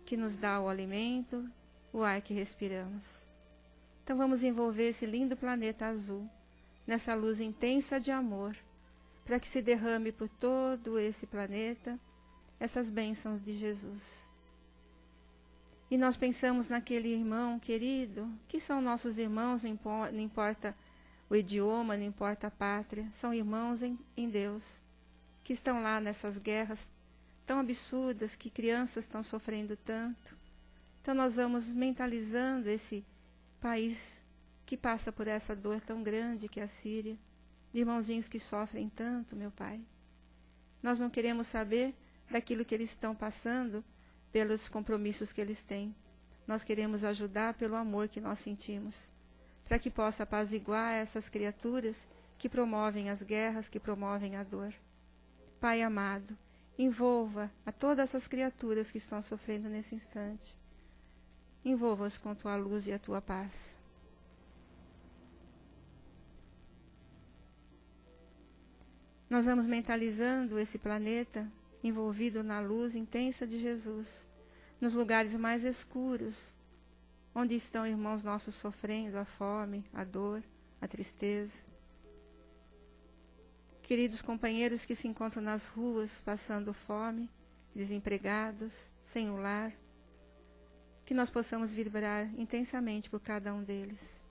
que nos dá o alimento, o ar que respiramos. Então vamos envolver esse lindo planeta azul nessa luz intensa de amor, para que se derrame por todo esse planeta essas bênçãos de Jesus. E nós pensamos naquele irmão querido, que são nossos irmãos, não importa o idioma, não importa a pátria, são irmãos em Deus, que estão lá nessas guerras tão absurdas, que crianças estão sofrendo tanto. Então nós vamos mentalizando esse país que passa por essa dor tão grande que é a Síria, de irmãozinhos que sofrem tanto, meu Pai. Nós não queremos saber daquilo que eles estão passando, pelos compromissos que eles têm. Nós queremos ajudar pelo amor que nós sentimos, para que possa apaziguar essas criaturas que promovem as guerras, que promovem a dor. Pai amado, envolva a todas essas criaturas que estão sofrendo nesse instante. Envolva-os com tua luz e a tua paz. Nós vamos mentalizando esse planeta envolvido na luz intensa de Jesus, nos lugares mais escuros, onde estão irmãos nossos sofrendo a fome, a dor, a tristeza. Queridos companheiros que se encontram nas ruas passando fome, desempregados, sem um lar, que nós possamos vibrar intensamente por cada um deles,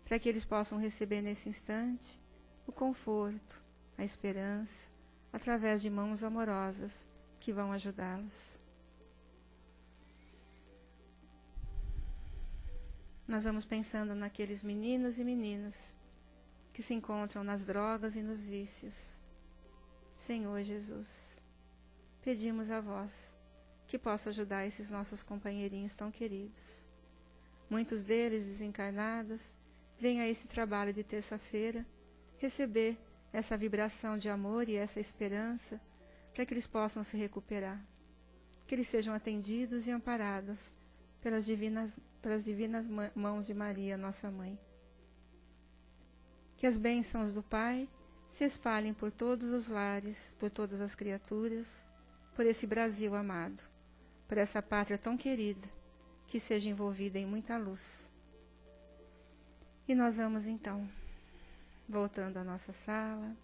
para que eles possam receber nesse instante o conforto, a esperança, através de mãos amorosas que vão ajudá-los. Nós vamos pensando naqueles meninos e meninas que se encontram nas drogas e nos vícios. Senhor Jesus, pedimos a vós que possa ajudar esses nossos companheirinhos tão queridos. Muitos deles desencarnados vêm a esse trabalho de terça-feira receber essa vibração de amor e essa esperança para que eles possam se recuperar, que eles sejam atendidos e amparados pelas divinas mãos de Maria, nossa Mãe. Que as bênçãos do Pai se espalhem por todos os lares, por todas as criaturas, por esse Brasil amado, por essa pátria tão querida, que seja envolvida em muita luz. E nós vamos então, voltando à nossa sala,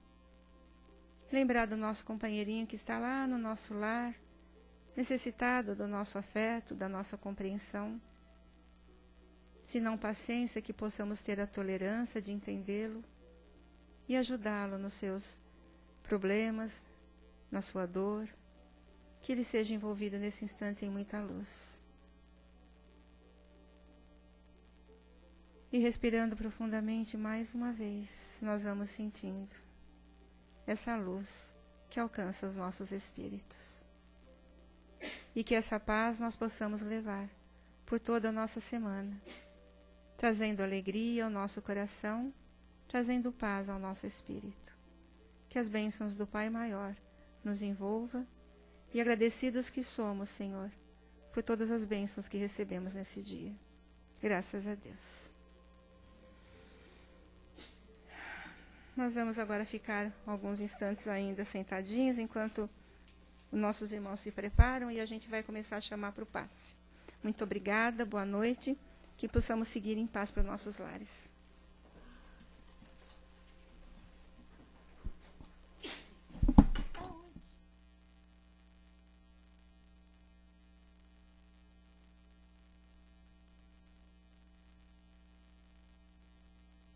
lembrar do nosso companheirinho que está lá no nosso lar, necessitado do nosso afeto, da nossa compreensão. Se não paciência, que possamos ter a tolerância de entendê-lo e ajudá-lo nos seus problemas, na sua dor, que ele seja envolvido nesse instante em muita luz. E respirando profundamente mais uma vez, nós vamos sentindo essa luz que alcança os nossos espíritos. E que essa paz nós possamos levar por toda a nossa semana, trazendo alegria ao nosso coração, trazendo paz ao nosso espírito. Que as bênçãos do Pai Maior nos envolva, e agradecidos que somos, Senhor, por todas as bênçãos que recebemos nesse dia. Graças a Deus. Nós vamos agora ficar alguns instantes ainda sentadinhos, enquanto os nossos irmãos se preparam, e a gente vai começar a chamar para o passe. Muito obrigada, boa noite, que possamos seguir em paz para os nossos lares.